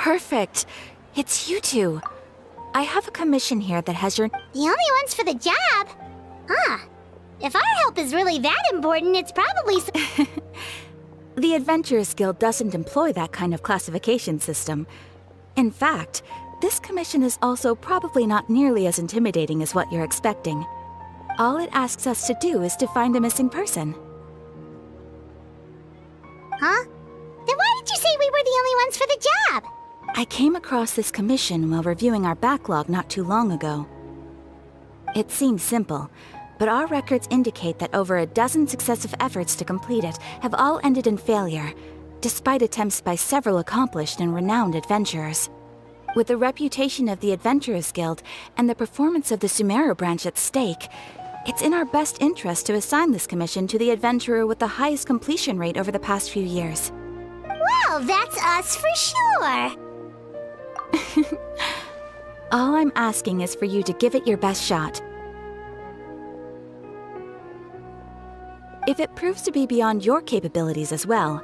Perfect. It's you two. I have a commission here that has your... The only ones for the job? Huh. If our help is really that important, it's probably... The Adventurers Guild doesn't employ that kind of classification system. In fact, this commission is also probably not nearly as intimidating as what you're expecting. All it asks us to do is to find a missing person. Huh? Then why did you say we were the only ones for the job? I came across this commission while reviewing our backlog not too long ago. It seems simple, but our records indicate that over a dozen successive efforts to complete it have all ended in failure, despite attempts by several accomplished and renowned adventurers. With the reputation of the Adventurers Guild and the performance of the Sumeru branch at stake, it's in our best interest to assign this commission to the adventurer with the highest completion rate over the past few years. Well, that's us for sure! All I'm asking is for you to give it your best shot. If it proves to be beyond your capabilities as well,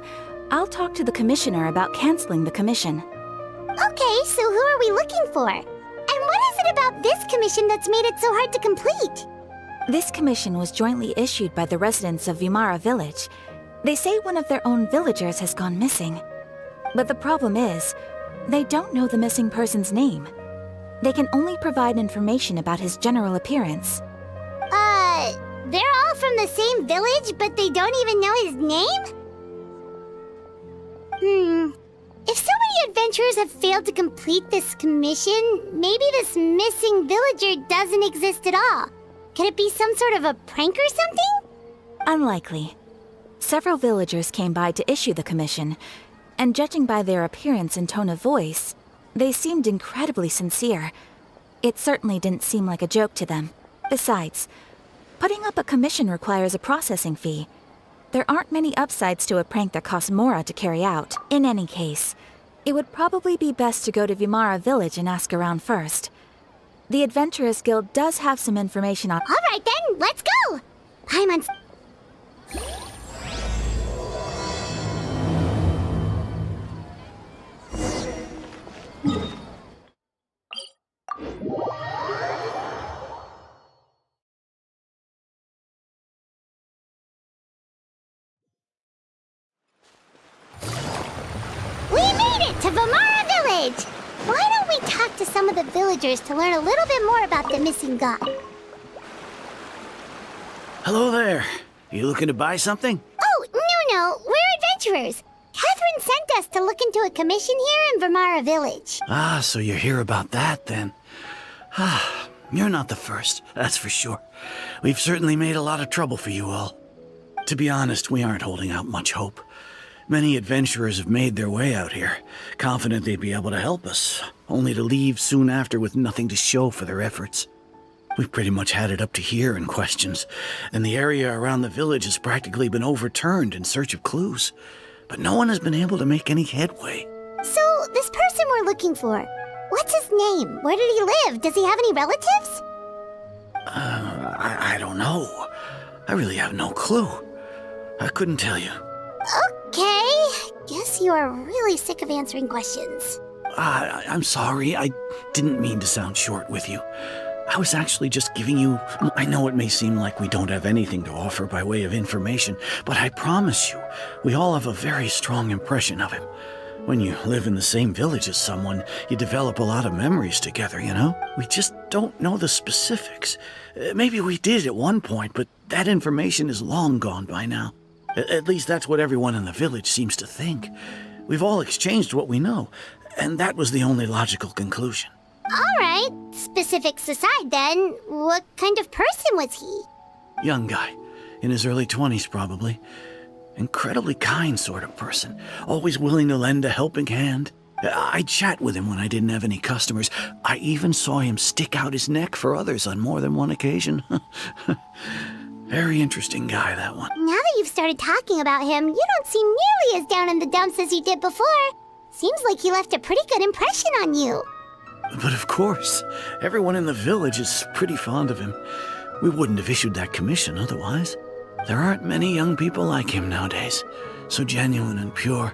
I'll talk to the commissioner about canceling the commission. Okay, so who are we looking for? And what is it about this commission that's made it so hard to complete? This commission was jointly issued by the residents of Vimara Village. They say one of their own villagers has gone missing. But the problem is, they don't know the missing person's name. They can only provide information about his general appearance. They're all from the same village, but they don't even know his name? If so many adventurers have failed to complete this commission, maybe this missing villager doesn't exist at all. Could it be some sort of a prank or something? Unlikely. Several villagers came by to issue the commission, and judging by their appearance and tone of voice, they seemed incredibly sincere. It certainly didn't seem like a joke to them. Besides, putting up a commission requires a processing fee. There aren't many upsides to a prank that costs Mora to carry out. In any case, it would probably be best to go to Vimara Village and ask around first. The Adventurers Guild does have some information on... All right then, let's go! I'm on... We made it to Vimara Village! Why don't we talk to some of the villagers to learn a little bit more about the missing guy? Hello there. You looking to buy something? Oh, no, we're adventurers. Catherine sent us to look into a commission here in Vimara Village. Ah, so you're here about that then. Ah, you're not the first, that's for sure. We've certainly made a lot of trouble for you all. To be honest, we aren't holding out much hope. Many adventurers have made their way out here, confident they'd be able to help us, only to leave soon after with nothing to show for their efforts. We've pretty much had it up to here in questions, and the area around the village has practically been overturned in search of clues. But no one has been able to make any headway. So, this person we're looking for, what's his name? Where did he live? Does he have any relatives? I don't know. I really have no clue. I couldn't tell you. Okay, guess you are really sick of answering questions. I'm sorry, I didn't mean to sound short with you. I was actually just giving you... I know it may seem like we don't have anything to offer by way of information, but I promise you, we all have a very strong impression of him. When you live in the same village as someone, you develop a lot of memories together, you know? We just don't know the specifics. Maybe we did at one point, but that information is long gone by now. At least that's what everyone in the village seems to think. We've all exchanged what we know, and that was the only logical conclusion. All right, specifics aside then, what kind of person was he? Young guy, in his early 20s probably. Incredibly kind sort of person, always willing to lend a helping hand. I'd chat with him when I didn't have any customers. I even saw him stick out his neck for others on more than one occasion. Very interesting guy, that one. Now that you've started talking about him, you don't seem nearly as down in the dumps as you did before. Seems like he left a pretty good impression on you. But of course, everyone in the village is pretty fond of him. We wouldn't have issued that commission otherwise. There aren't many young people like him nowadays, so genuine and pure.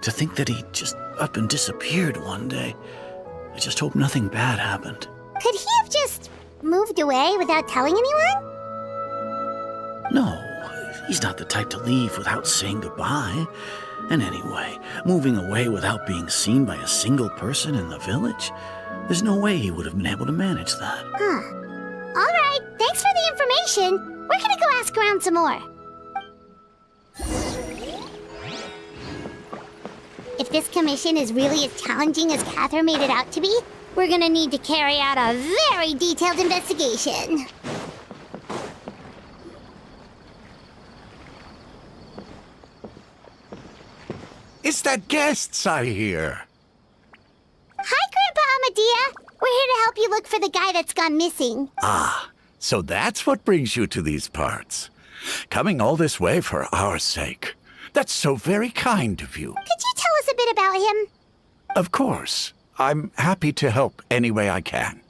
To think that he just up and disappeared one day. I just hope nothing bad happened. Could he have just moved away without telling anyone? No, he's not the type to leave without saying goodbye. And anyway, moving away without being seen by a single person in the village? There's no way he would have been able to manage that. Huh. Alright, thanks for the information. We're gonna go ask around some more. If this commission is really as challenging as Catherine made it out to be, we're gonna need to carry out a very detailed investigation. It's that guests I hear. Hi, Grandpa Amadea. We're here to help you look for the guy that's gone missing. Ah, so that's what brings you to these parts. Coming all this way for our sake. That's so very kind of you. Could you tell us a bit about him? Of course. I'm happy to help any way I can.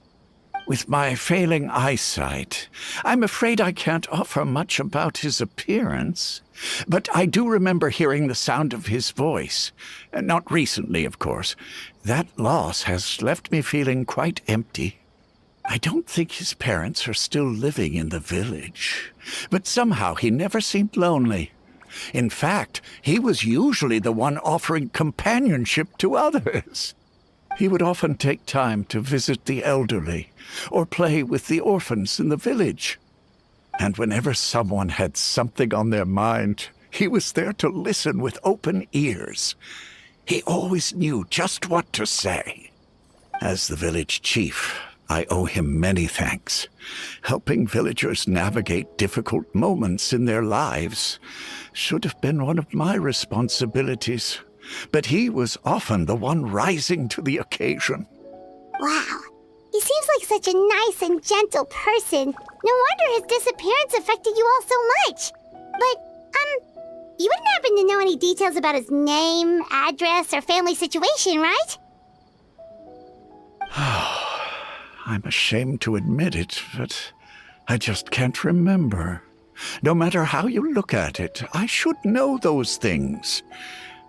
With my failing eyesight, I'm afraid I can't offer much about his appearance. But I do remember hearing the sound of his voice. Not recently, of course. That loss has left me feeling quite empty. I don't think his parents are still living in the village. But somehow he never seemed lonely. In fact, he was usually the one offering companionship to others. He would often take time to visit the elderly or play with the orphans in the village. And whenever someone had something on their mind, he was there to listen with open ears. He always knew just what to say. As the village chief, I owe him many thanks. Helping villagers navigate difficult moments in their lives should have been one of my responsibilities. But he was often the one rising to the occasion. Wow. He seems like such a nice and gentle person. No wonder his disappearance affected you all so much. But, you wouldn't happen to know any details about his name, address, or family situation, right? I'm ashamed to admit it, but I just can't remember. No matter how you look at it, I should know those things.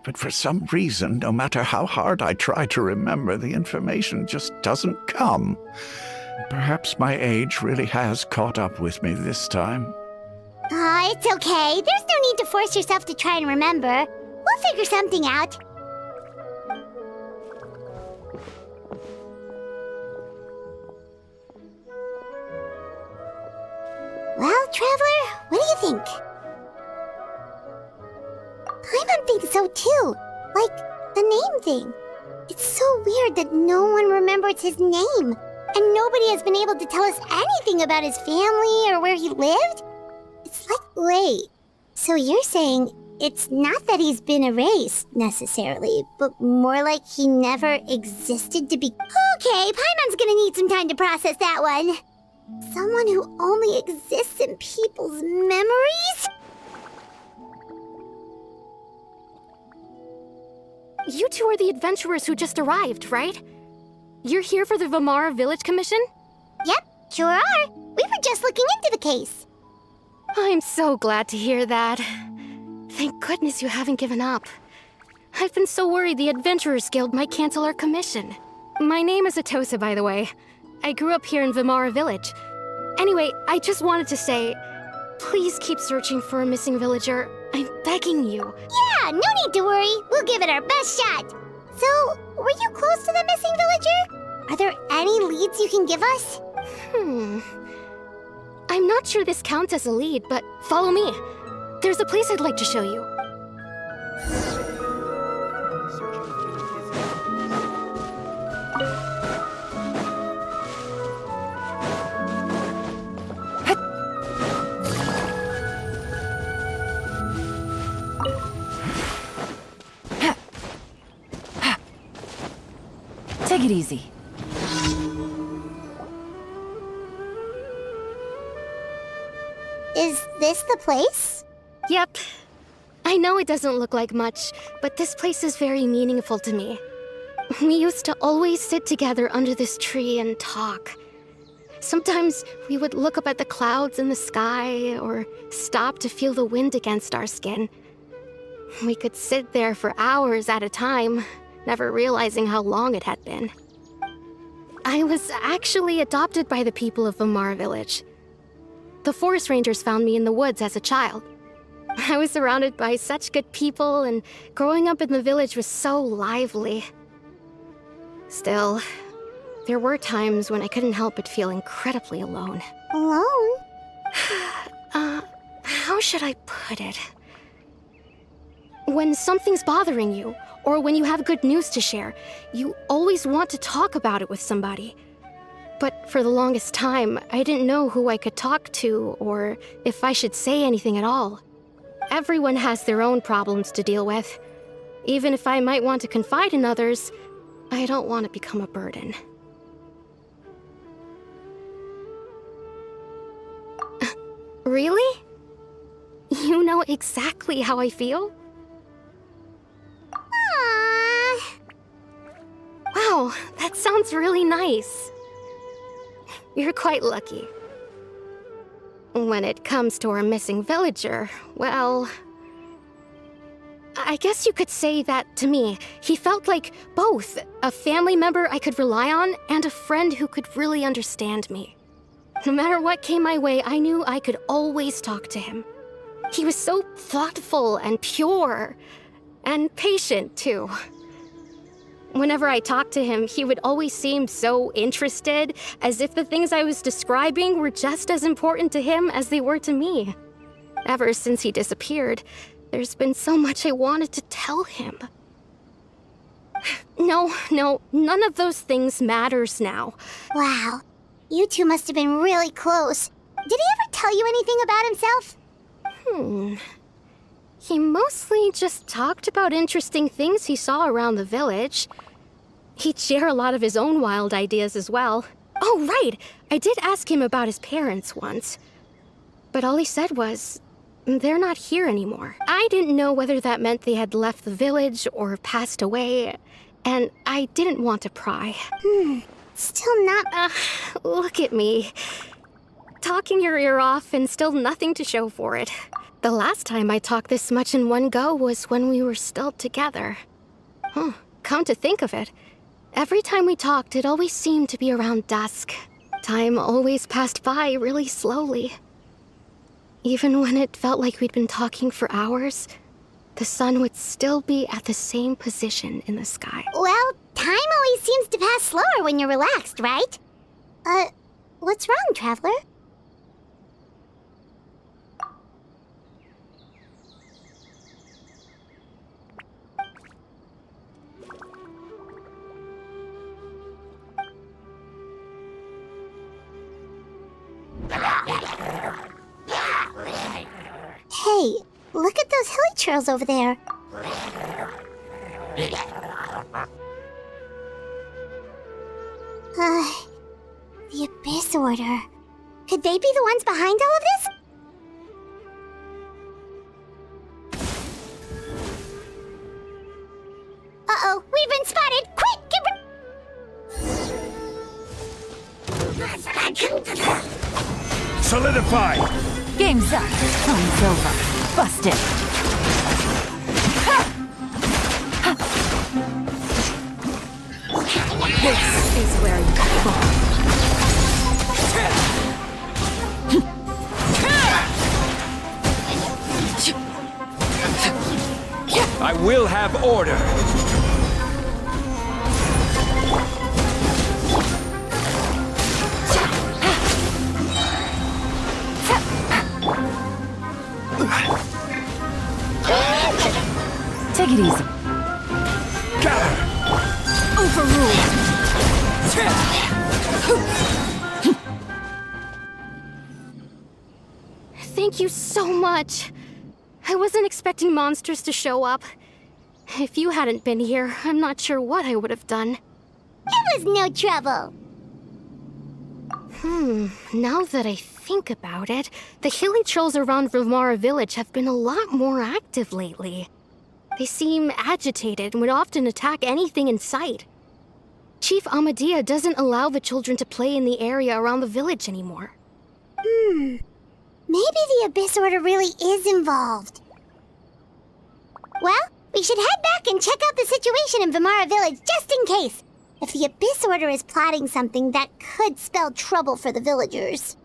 But for some reason, no matter how hard I try to remember, the information just doesn't come. Perhaps my age really has caught up with me this time. It's okay. There's no need to force yourself to try and remember. We'll figure something out. Well, Traveler, what do you think? Paimon thinks so too. Like, the name thing. It's so weird that no one remembers his name. And nobody has been able to tell us anything about his family or where he lived. It's like, wait. So you're saying it's not that he's been erased, necessarily, but more like he never existed to be... Okay, Paimon's gonna need some time to process that one. Someone who only exists in people's memories? You two are the adventurers who just arrived, right? You're here for the Vamara Village Commission? Yep, sure are. We were just looking into the case. I'm so glad to hear that. Thank goodness you haven't given up. I've been so worried the Adventurers Guild might cancel our commission. My name is Atosa, by the way. I grew up here in Vamara Village. Anyway, I just wanted to say, please keep searching for a missing villager. I'm begging you. Yeah, no need to worry. We'll give it our best shot. So, were you close to the missing villager? Are there any leads you can give us? I'm not sure this counts as a lead, but follow me. There's a place I'd like to show you. Take it easy. Is this the place? Yep. I know it doesn't look like much, but this place is very meaningful to me. We used to always sit together under this tree and talk. Sometimes we would look up at the clouds in the sky or stop to feel the wind against our skin. We could sit there for hours at a time, never realizing how long it had been. I was actually adopted by the people of Vamara Village. The forest rangers found me in the woods as a child. I was surrounded by such good people, and growing up in the village was so lively. Still, there were times when I couldn't help but feel incredibly alone. Alone? How should I put it? When something's bothering you, or when you have good news to share, you always want to talk about it with somebody. But for the longest time, I didn't know who I could talk to, or if I should say anything at all. Everyone has their own problems to deal with. Even if I might want to confide in others, I don't want to become a burden. Really? You know exactly how I feel? Aww. Wow, that sounds really nice. You're quite lucky. When it comes to our missing villager, well, I guess you could say that to me. He felt like both a family member I could rely on and a friend who could really understand me. No matter what came my way, I knew I could always talk to him. He was so thoughtful and pure, and patient too. Whenever I talked to him, he would always seem so interested, as if the things I was describing were just as important to him as they were to me. Ever since he disappeared, there's been so much I wanted to tell him. No, none of those things matters now. Wow. You two must have been really close. Did he ever tell you anything about himself? He mostly just talked about interesting things he saw around the village. He'd share a lot of his own wild ideas as well. Oh, right! I did ask him about his parents once. But all he said was, they're not here anymore. I didn't know whether that meant they had left the village or passed away, and I didn't want to pry. Still not... Look at me. Talking your ear off and still nothing to show for it. The last time I talked this much in one go was when we were still together. Come to think of it, every time we talked, it always seemed to be around dusk. Time always passed by really slowly. Even when it felt like we'd been talking for hours, the sun would still be at the same position in the sky. Well, time always seems to pass slower when you're relaxed, right? What's wrong, Traveler? Hey, look at those hilly trails over there. The Abyss Order. Could they be the ones behind all of this? Uh-oh, we've been spotted! Quick, Solidify! Game's up. Phone's over. Busted. This is where you fall. I will have order! Take it easy. Gather! Overruled. Thank you so much. I wasn't expecting monsters to show up. If you hadn't been here, I'm not sure what I would have done. It was no trouble. Now that I think about it, the hilly trolls around Vamara Village have been a lot more active lately. They seem agitated and would often attack anything in sight. Chief Amadea doesn't allow the children to play in the area around the village anymore. Maybe the Abyss Order really is involved. Well, we should head back and check out the situation in Vimara Village just in case. If the Abyss Order is plotting something that could spell trouble for the villagers.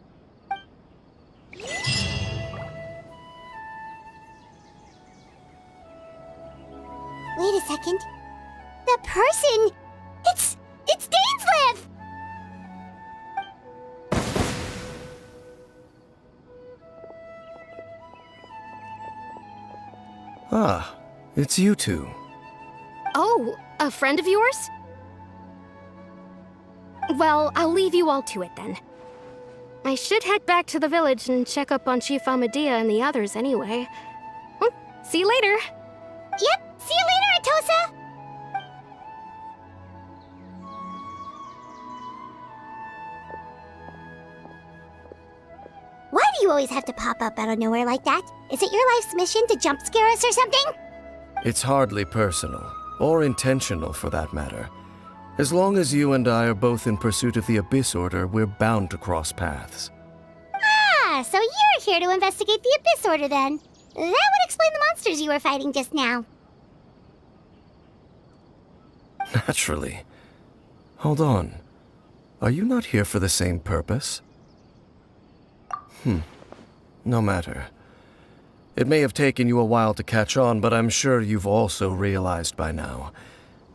Wait a second. The person... It's Dainsleif! Ah, it's you two. Oh, a friend of yours? Well, I'll leave you all to it then. I should head back to the village and check up on Chief Amadea and the others anyway. Well, see you later. Yep, see you later, Atosa! Why do you always have to pop up out of nowhere like that? Is it your life's mission to jump scare us or something? It's hardly personal, or intentional for that matter. As long as you and I are both in pursuit of the Abyss Order, we're bound to cross paths. Ah, so you're here to investigate the Abyss Order then. That would explain the monsters you were fighting just now. Naturally. Hold on. Are you not here for the same purpose? No matter. It may have taken you a while to catch on, but I'm sure you've also realized by now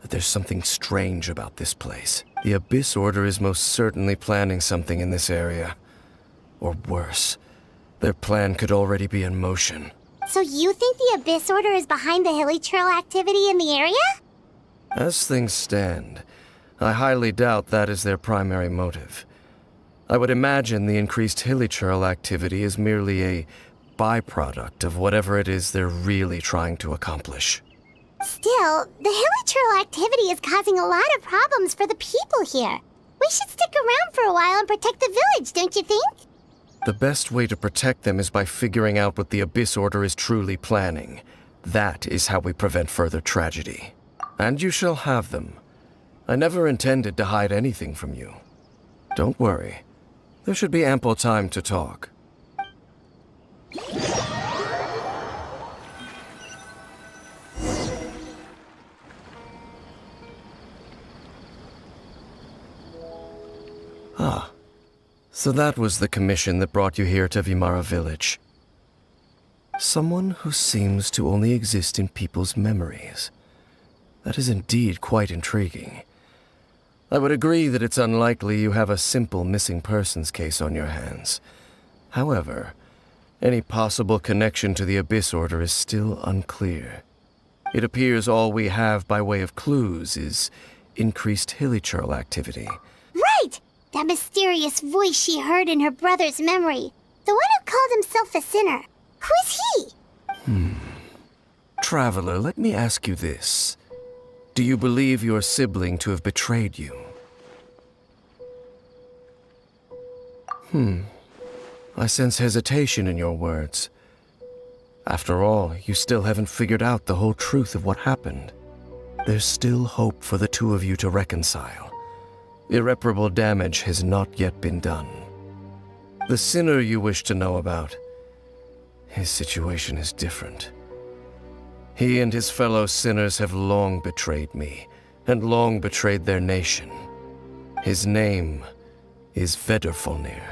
that there's something strange about this place. The Abyss Order is most certainly planning something in this area. Or worse, their plan could already be in motion. So you think the Abyss Order is behind the hilly churl activity in the area? As things stand, I highly doubt that is their primary motive. I would imagine the increased hilly churl activity is merely a byproduct of whatever it is they're really trying to accomplish. Still, the hilly churl activity is causing a lot of problems for the people here. We should stick around for a while and protect the village, don't you think? The best way to protect them is by figuring out what the Abyss Order is truly planning. That is how we prevent further tragedy. And you shall have them. I never intended to hide anything from you. Don't worry. There should be ample time to talk. Ah, so that was the commission that brought you here to Vimara Village. Someone who seems to only exist in people's memories. That is indeed quite intriguing. I would agree that it's unlikely you have a simple missing persons case on your hands. However, any possible connection to the Abyss Order is still unclear. It appears all we have by way of clues is increased hilly churl activity. Right! That mysterious voice she heard in her brother's memory. The one who called himself a sinner. Who is he? Traveler, let me ask you this. Do you believe your sibling to have betrayed you? I sense hesitation in your words. After all, you still haven't figured out the whole truth of what happened. There's still hope for the two of you to reconcile. Irreparable damage has not yet been done. The sinner you wish to know about, his situation is different. He and his fellow sinners have long betrayed me, and long betrayed their nation. His name is Vedrfolnir,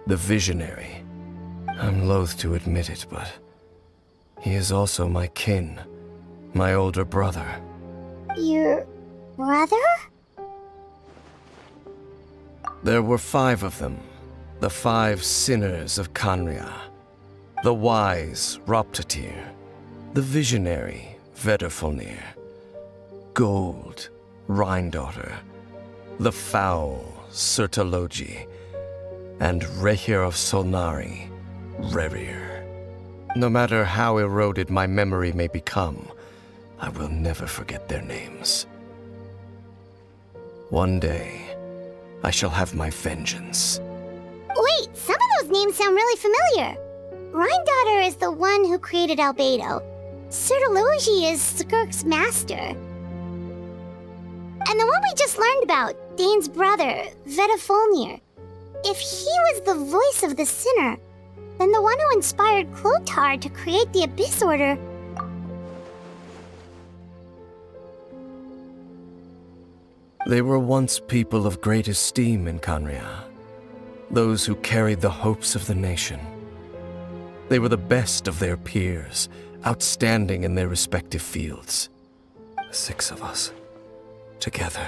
the Visionary. I'm loath to admit it, but he is also my kin, my older brother. Your brother? There were 5 of them, the 5 sinners of Akhirnya. The wise Roptatir, the visionary Vedrfolnir, Gold Rhindaughter, the foul Sertologi, and Rehir of Solnari, Rerir. No matter how eroded my memory may become, I will never forget their names. One day, I shall have my vengeance. Wait, some of those names sound really familiar. Rhindaughter is the one who created Albedo. Sertologi is Skirk's master. And the one we just learned about, Dane's brother, Vedrfolnir. If he was the voice of the sinner, then the one who inspired Clotar to create the Abyss Order They were once people of great esteem in Akhirnya, those who carried the hopes of the nation. They were the best of their peers, outstanding in their respective fields. 6 of us, together.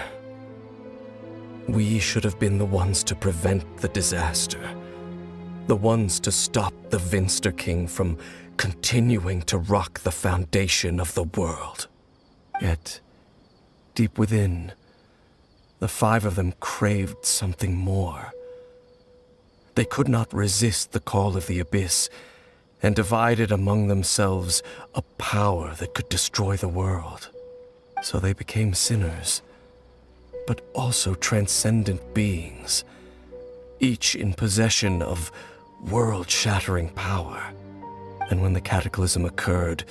We should have been the ones to prevent the disaster, the ones to stop the Vinster King from continuing to rock the foundation of the world. Yet, deep within, the 5 of them craved something more. They could not resist the call of the Abyss, and divided among themselves a power that could destroy the world. So they became sinners, but also transcendent beings, each in possession of world-shattering power. And when the cataclysm occurred,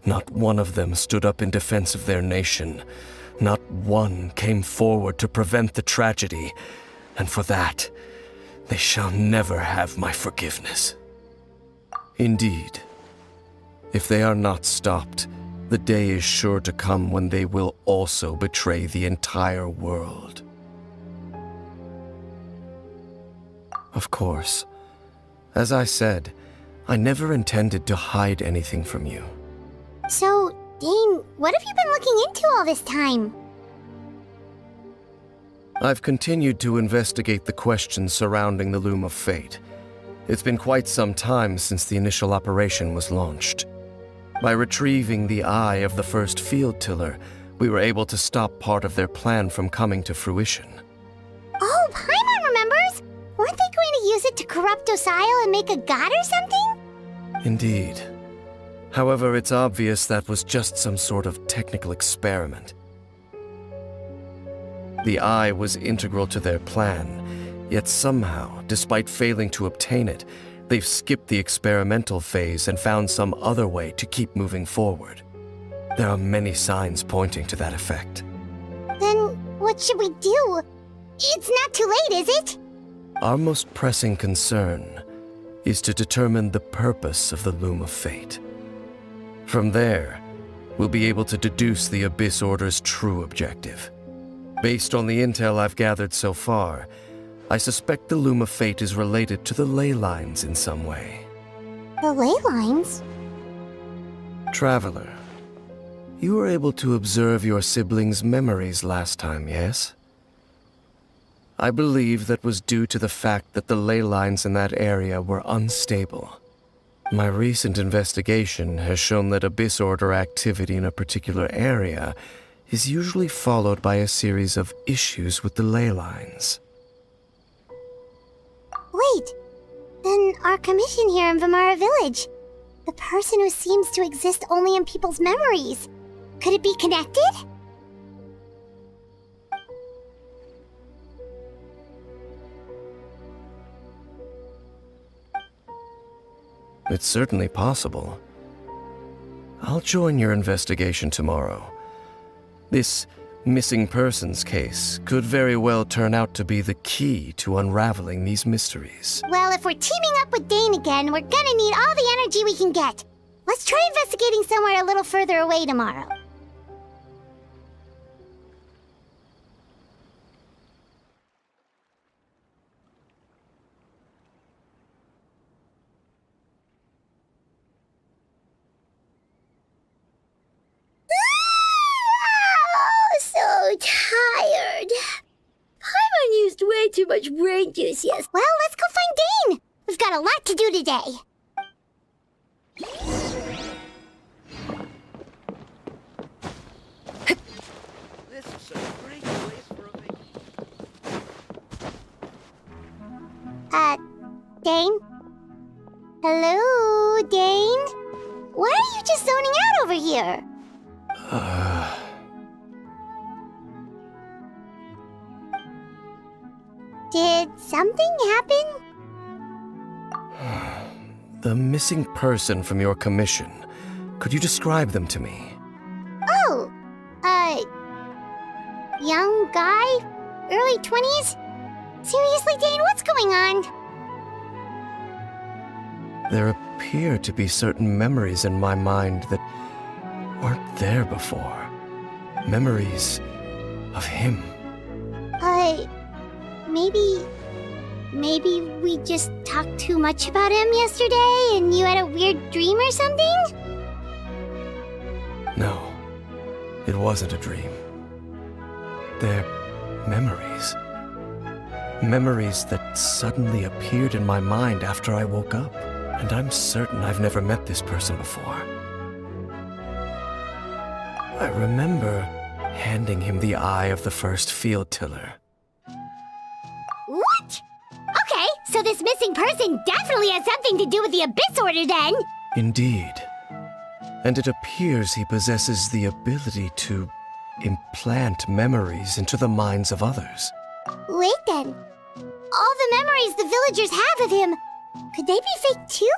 not one of them stood up in defense of their nation. Not one came forward to prevent the tragedy, and for that, they shall never have my forgiveness. Indeed, if they are not stopped, the day is sure to come when they will also betray the entire world. Of course, as I said, I never intended to hide anything from you. So, Dane, what have you been looking into all this time? I've continued to investigate the questions surrounding the Loom of Fate. It's been quite some time since the initial operation was launched. By retrieving the eye of the first field tiller, we were able to stop part of their plan from coming to fruition. Oh, Paimon remembers! Weren't they going to use it to corrupt Osial and make a god or something? Indeed. However, it's obvious that was just some sort of technical experiment. The eye was integral to their plan, yet somehow, despite failing to obtain it, they've skipped the experimental phase and found some other way to keep moving forward. There are many signs pointing to that effect. Then, what should we do? It's not too late, is it? Our most pressing concern is to determine the purpose of the Loom of Fate. From there, we'll be able to deduce the Abyss Order's true objective. Based on the intel I've gathered so far, I suspect the Loom of Fate is related to the ley lines in some way. The ley lines? Traveler, you were able to observe your siblings' memories last time, yes? I believe that was due to the fact that the ley lines in that area were unstable. My recent investigation has shown that Abyss Order activity in a particular area is usually followed by a series of issues with the ley lines. Wait, then our commission here in Vimara Village, the person who seems to exist only in people's memories, could it be connected? It's certainly possible. I'll join your investigation tomorrow. This missing persons case could very well turn out to be the key to unraveling these mysteries. Well, if we're teaming up with Dane again, we're gonna need all the energy we can get. Let's try investigating somewhere a little further away tomorrow. Tired. Paimon used way too much brain juice yesterday. Well, let's go find Dane. We've got a lot to do today. This is a great place for a vacation. Dane? Hello, Dane? Why are you just zoning out over here? Did something happen? The missing person from your commission. Could you describe them to me? Oh, young guy? Early 20s? Seriously, Dane, what's going on? There appear to be certain memories in my mind that weren't there before. Memories of him. Maybe we just talked too much about him yesterday and you had a weird dream or something? No, it wasn't a dream. They're memories. Memories that suddenly appeared in my mind after I woke up. And I'm certain I've never met this person before. I remember handing him the eye of the first field tiller. What? Okay, so this missing person definitely has something to do with the Abyss Order then! Indeed. And it appears he possesses the ability to implant memories into the minds of others. Wait then. All the memories the villagers have of him, could they be fake too?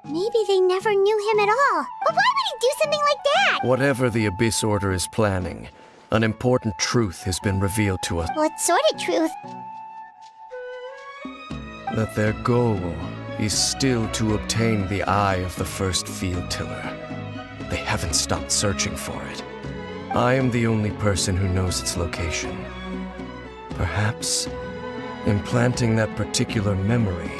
Maybe they never knew him at all. But why would he do something like that? Whatever the Abyss Order is planning, an important truth has been revealed to us. What sort of truth? That their goal is still to obtain the eye of the first field tiller. They haven't stopped searching for it. I am the only person who knows its location. Perhaps implanting that particular memory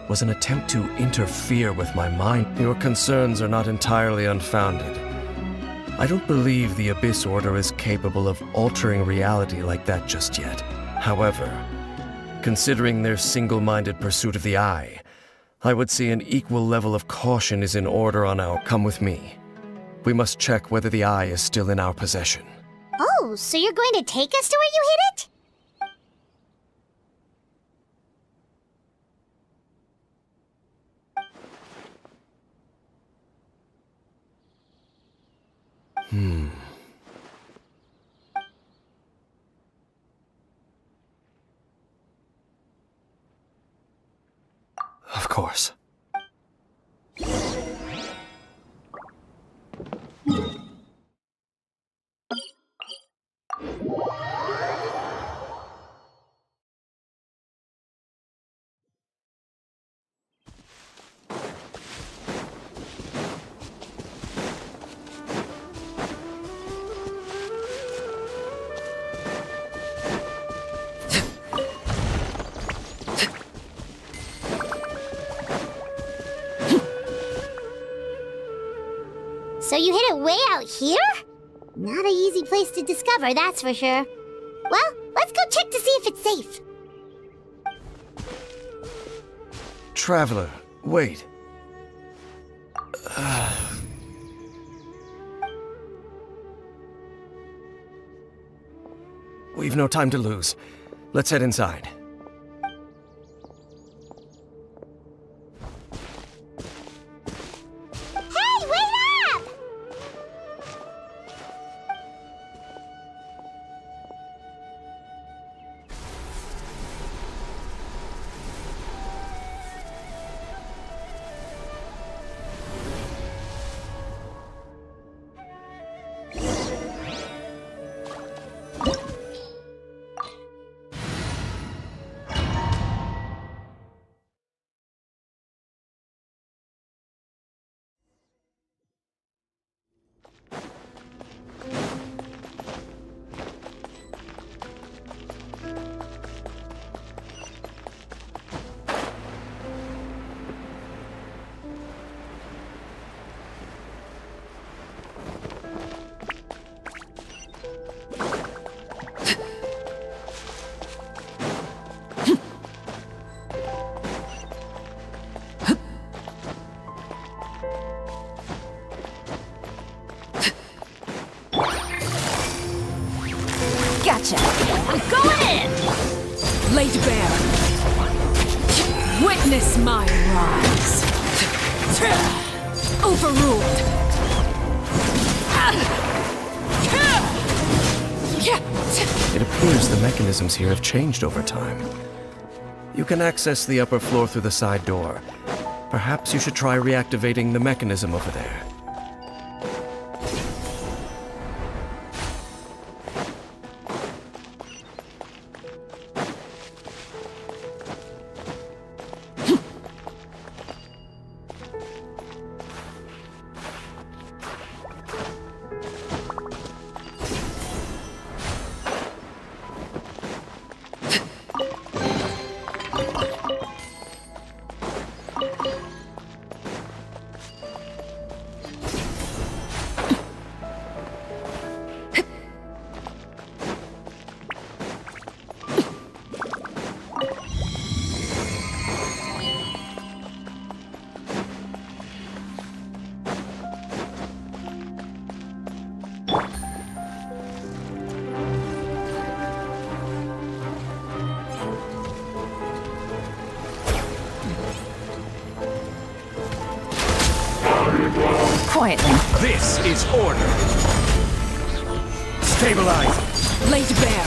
was an attempt to interfere with my mind. Your concerns are not entirely unfounded. I don't believe the Abyss Order is capable of altering reality like that just yet. However, considering their single-minded pursuit of the eye, I would say an equal level of caution is in order on our... Come with me. We must check whether the eye is still in our possession. Oh, so you're going to take us to where you hid it? Of course. So you hid it way out here? Not an easy place to discover, that's for sure. Well, let's go check to see if it's safe. Traveler, wait. We've no time to lose. Let's head inside. Hey, wait up! Gotcha! I'm going in! Laid bare. Witness my rise. Overruled. It appears the mechanisms here have changed over time. You can access the upper floor through the side door. Perhaps you should try reactivating the mechanism over there. quietly. This is order. Stabilize. Laid bare.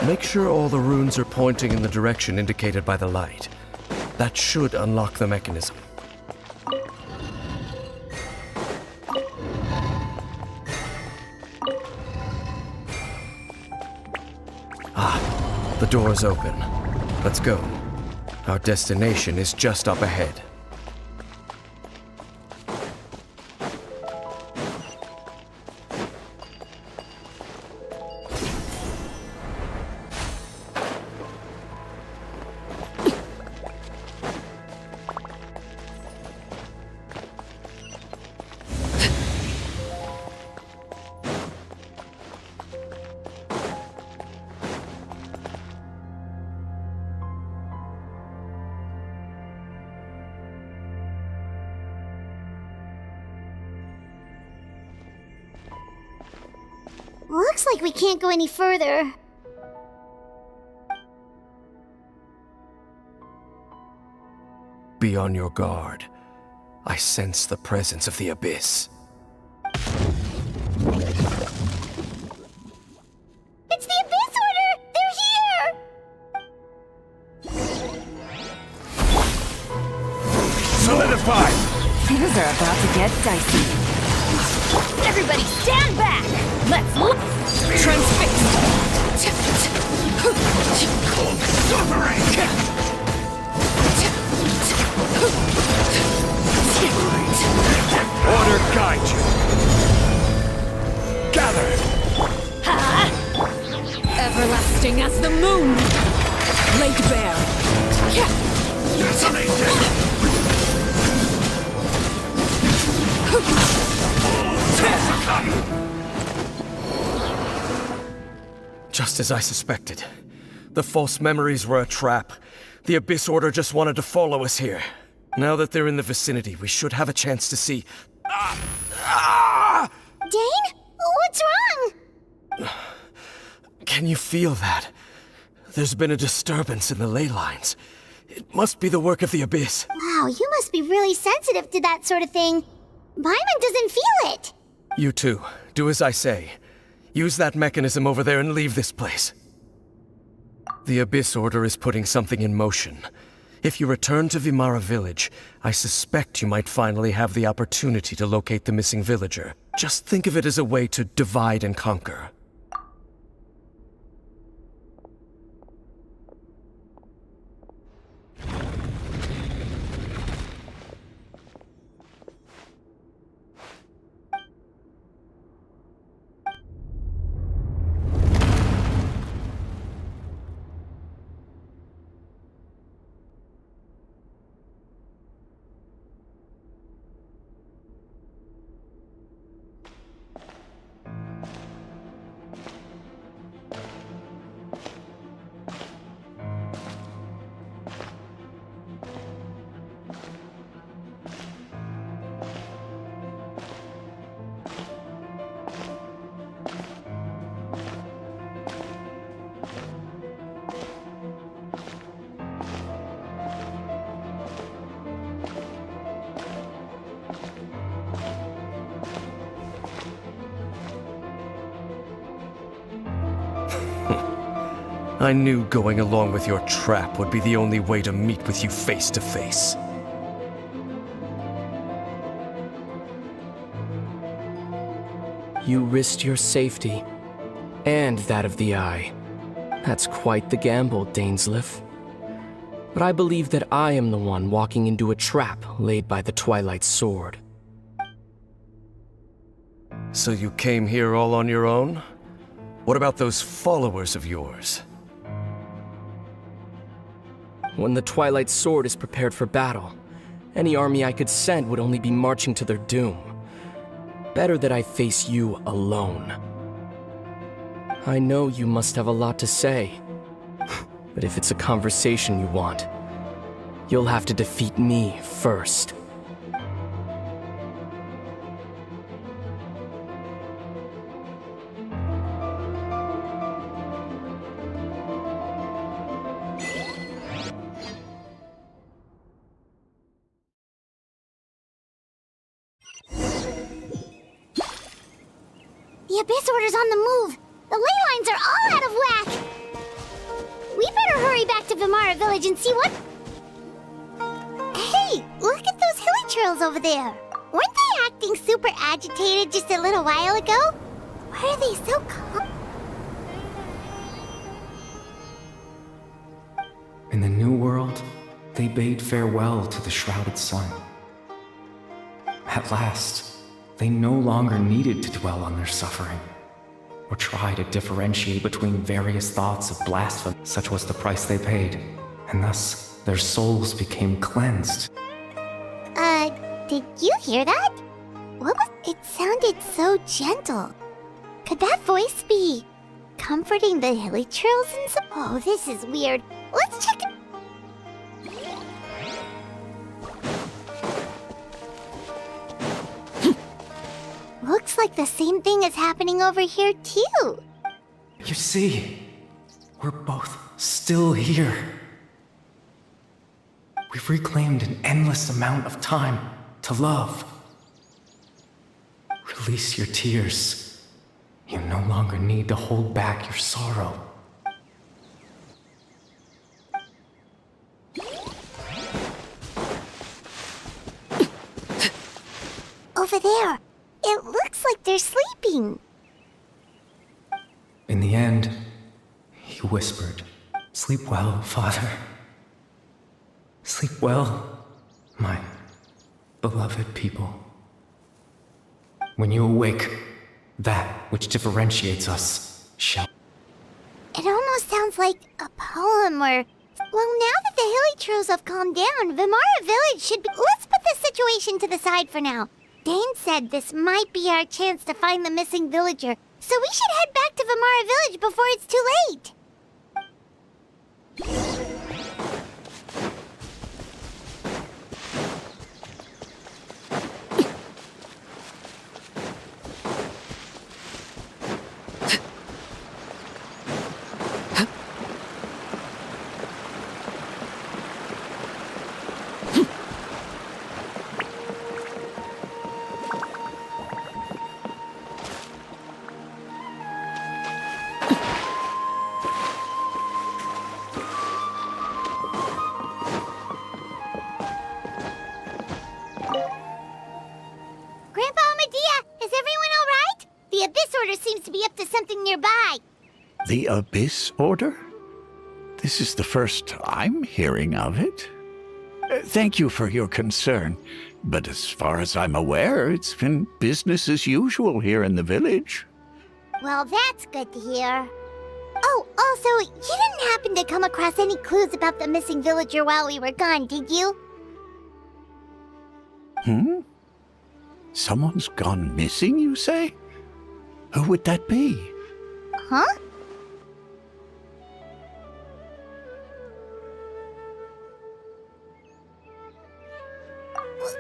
Make sure all the runes are pointing in the direction indicated by the light. That should unlock the mechanism. Ah, the door is open. Let's go. Our destination is just up ahead. Looks like we can't go any further. Be on your guard. I sense the presence of the Abyss. It's the Abyss Order! They're here! Solidify. Things are about to get dicey. Everybody stand back! Let's look! Transfixed! Order guide you. Gather. Everlasting as the moon! Laid bare! Just as I suspected. The false memories were a trap. The Abyss Order just wanted to follow us here. Now that they're in the vicinity, we should have a chance to see... Dane? What's wrong? Can you feel that? There's been a disturbance in the ley lines. It must be the work of the Abyss. Wow, you must be really sensitive to that sort of thing. Paimon doesn't feel it. You too. Do as I say. Use that mechanism over there and leave this place. The Abyss Order is putting something in motion. If you return to Vimara Village, I suspect you might finally have the opportunity to locate the missing villager. Just think of it as a way to divide and conquer. I knew going along with your trap would be the only way to meet with you face to face. You risked your safety, and that of the Eye. That's quite the gamble, Dainsleif. But I believe that I am the one walking into a trap laid by the Twilight Sword. So you came here all on your own? What about those followers of yours? When the Twilight Sword is prepared for battle, any army I could send would only be marching to their doom. Better that I face you alone. I know you must have a lot to say. But if it's a conversation you want, you'll have to defeat me first. The Abyss Order's on the move. The ley lines are all out of whack. We better hurry back to Vimara Village and see what... Hey, look at those hilly churls over there. Weren't they acting super agitated just a little while ago? Why are they so calm? In the New World, they bade farewell to the shrouded sun. At last, they no longer needed to dwell on their suffering, or try to differentiate between various thoughts of blasphemy. Such was the price they paid, and thus their souls became cleansed. Did you hear that? What was... It sounded so gentle. Could that voice be comforting the hilly churls and so... Oh, this is weird. Let's check it. Looks like the same thing is happening over here, too. You see, we're both still here. We've reclaimed an endless amount of time to love. Release your tears. You no longer need to hold back your sorrow. Over there. It looks like they're sleeping. In the end, he whispered, "Sleep well, Father. Sleep well, my beloved people. When you awake, that which differentiates us shall..." It almost sounds like a poem or... Well, now that the hilly churls have calmed down, Vimara Village should be... Let's put this situation to the side for now. Dane said this might be our chance to find the missing villager, so we should head back to Vimara Village before it's too late. Seems to be up to something nearby. The Abyss Order? This is the first I'm hearing of it. Thank you for your concern, but as far as I'm aware, it's been business as usual here in the village. Well, that's good to hear. Oh, also, you didn't happen to come across any clues about the missing villager while we were gone, did you? Someone's gone missing, you say? Who would that be? Huh?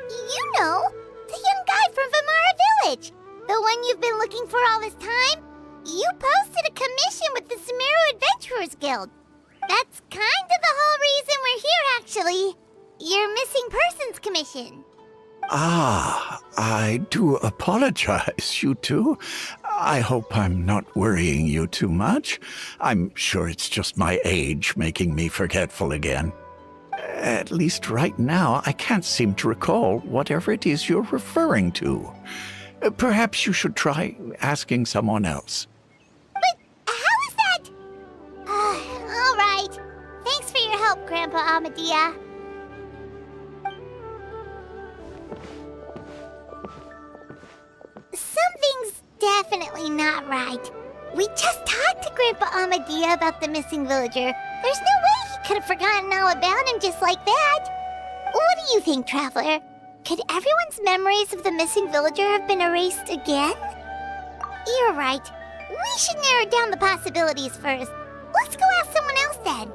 You know, the young guy from Vimara Village. The one you've been looking for all this time. You posted a commission with the Sumeru Adventurers Guild. That's kind of the whole reason we're here, actually. Your missing persons commission. Ah, I do apologize, you two. I hope I'm not worrying you too much. I'm sure it's just my age making me forgetful again. At least right now, I can't seem to recall whatever it is you're referring to. Perhaps you should try asking someone else. But how is that? All right. Thanks for your help, Grandpa Amadia. Something's definitely not right. We just talked to Grandpa Amadia about the missing villager. There's no way he could have forgotten all about him just like that. What do you think, Traveler? Could everyone's memories of the missing villager have been erased again? You're right. We should narrow down the possibilities first. Let's go ask someone else then.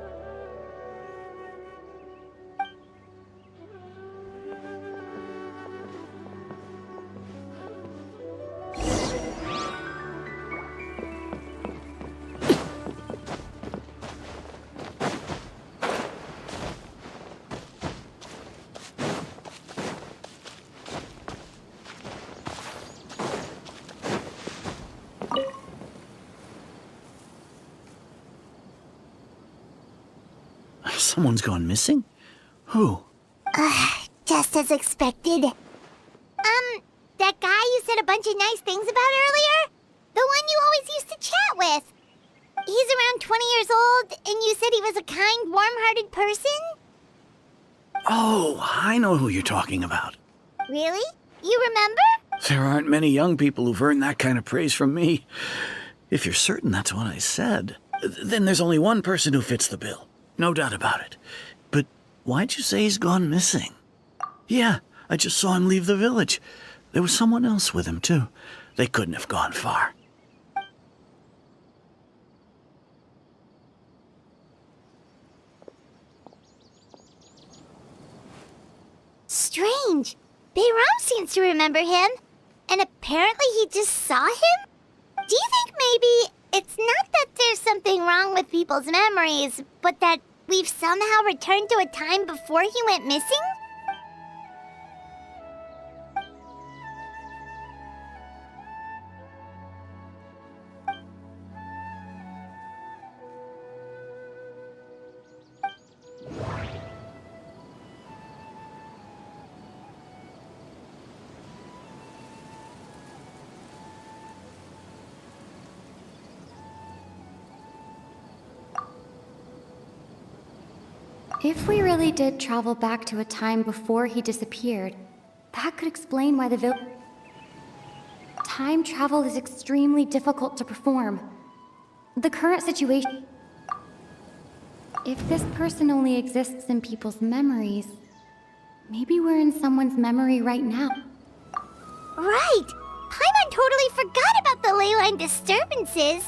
Someone's gone missing? Who? Just as expected. That guy you said a bunch of nice things about earlier? The one you always used to chat with. He's around 20 years old, and you said he was a kind, warm-hearted person? Oh, I know who you're talking about. Really? You remember? There aren't many young people who've earned that kind of praise from me. If you're certain that's what I said, then there's only one person who fits the bill. No doubt about it. But why'd you say he's gone missing? Yeah, I just saw him leave the village. There was someone else with him, too. They couldn't have gone far. Strange. Bayram seems to remember him. And apparently he just saw him? Do you think maybe it's not that there's something wrong with people's memories, but that we've somehow returned to a time before he went missing? If we really did travel back to a time before he disappeared, that could explain why the time travel is extremely difficult to perform. The current situation... If this person only exists in people's memories, maybe we're in someone's memory right now. Right! Paimon totally forgot about the ley line disturbances.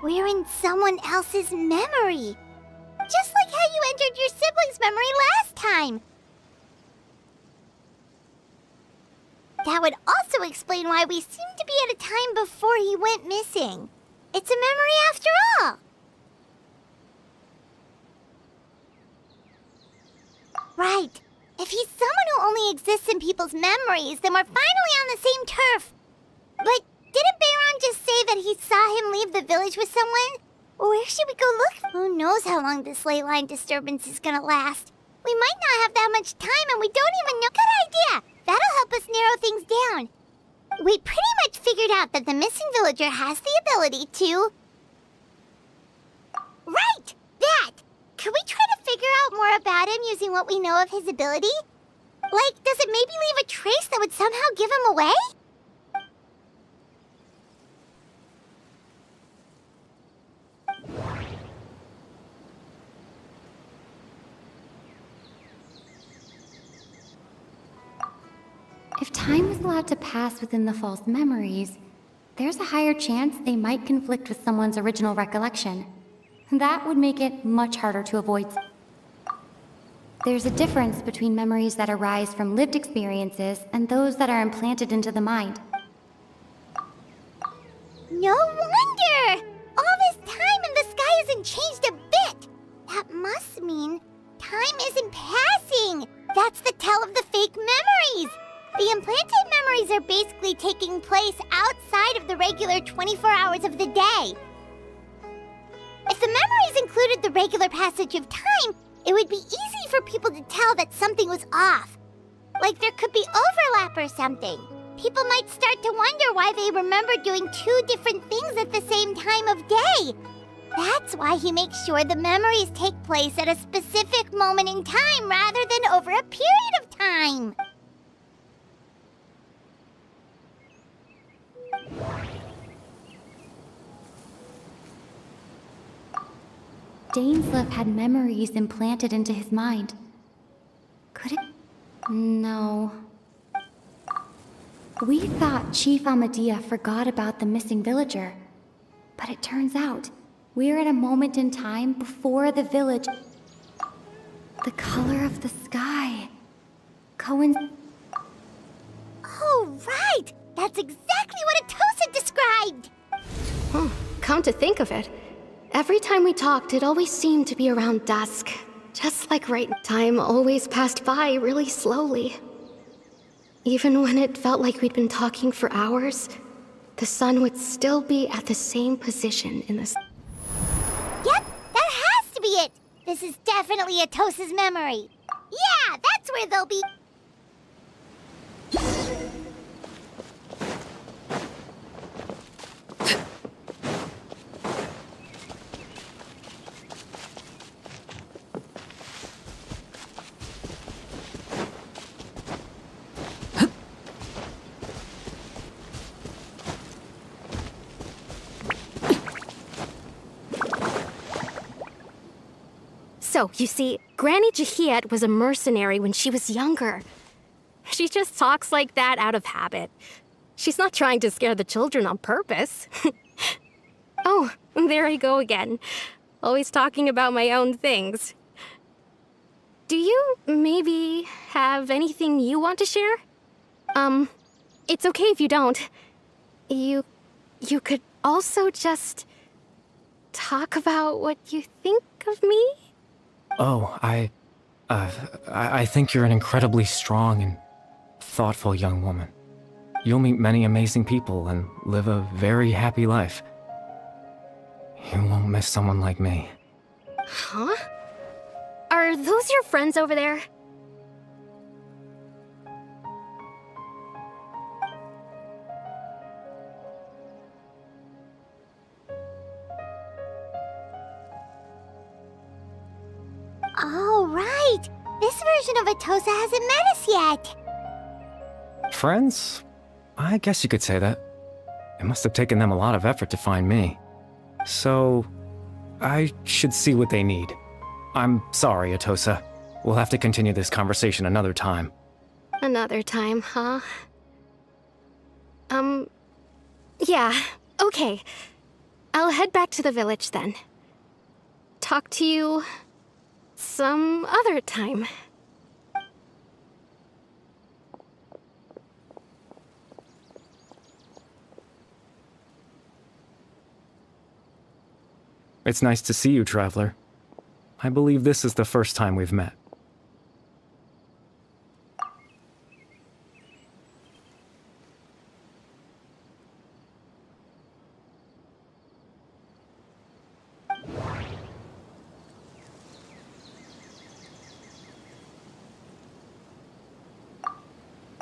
We're in someone else's memory. Just like how you entered your sibling's memory last time. That would also explain why we seem to be at a time before he went missing. It's a memory after all. Right. If he's someone who only exists in people's memories, then we're finally on the same turf. But didn't Bayron just say that he saw him leave the village with someone? Where should we go look? Who knows how long this ley line disturbance is gonna last? We might not have that much time and we don't even know. Good idea! That'll help us narrow things down. We pretty much figured out that the missing villager has the ability to... Right! That! Could we try to figure out more about him using what we know of his ability? Like, does it maybe leave a trace that would somehow give him away? If time was allowed to pass within the false memories, there's a higher chance they might conflict with someone's original recollection. That would make it much harder to avoid. There's a difference between memories that arise from lived experiences and those that are implanted into the mind. No wonder! All this time and the sky hasn't changed a bit! That must mean time isn't passing! That's the tell of the fake memories! The implanted memories are basically taking place outside of the regular 24 hours of the day. If the memories included the regular passage of time, it would be easy for people to tell that something was off. Like there could be overlap or something. People might start to wonder why they remember doing two different things at the same time of day. That's why he makes sure the memories take place at a specific moment in time rather than over a period of time. Dainsleif had memories implanted into his mind. Could it? No. We thought Chief Amadea forgot about the missing villager. But it turns out, we're at a moment in time before the village. The color of the sky. Oh, right! That's exactly what Atosa described! Come to think of it, every time we talked, it always seemed to be around dusk. Just like right, time always passed by really slowly. Even when it felt like we'd been talking for hours, the sun would still be at the same position in the sky. Yep, that has to be it! This is definitely Atosa's memory. Yeah, that's where they'll be. So, you see, Granny Jahiet was a mercenary when she was younger. She just talks like that out of habit. She's not trying to scare the children on purpose. Oh, there I go again. Always talking about my own things. Do you maybe have anything you want to share? It's okay if you don't. You could also just talk about what you think of me? Oh, I think you're an incredibly strong and thoughtful young woman. You'll meet many amazing people and live a very happy life. You won't miss someone like me. Huh? Are those your friends over there? Oh, right! This version of Atosa hasn't met us yet! Friends? I guess you could say that. It must have taken them a lot of effort to find me. So, I should see what they need. I'm sorry, Atosa. We'll have to continue this conversation another time. Another time, huh? Yeah, okay. I'll head back to the village then. Talk to you some other time. It's nice to see you, Traveler. I believe this is the first time we've met.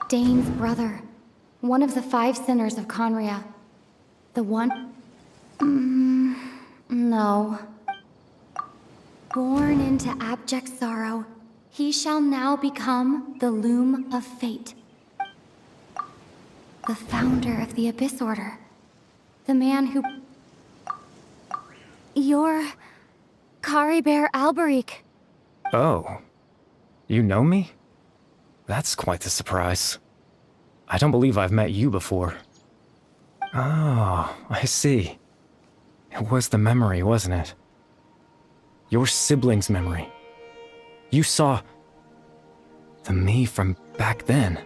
Dane's brother. One of the 5 sinners of Conria. The one... no. Born into abject sorrow, he shall now become the Loom of Fate. The founder of the Abyss Order. The man who... You're... Caribert Alberic. Oh. You know me? That's quite the surprise. I don't believe I've met you before. Oh, I see. It was the memory, wasn't it? Your sibling's memory. You saw... the me from back then.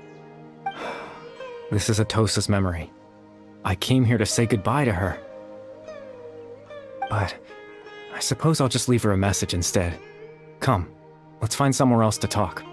This is Atosa's memory. I came here to say goodbye to her. But I suppose I'll just leave her a message instead. Come, let's find somewhere else to talk.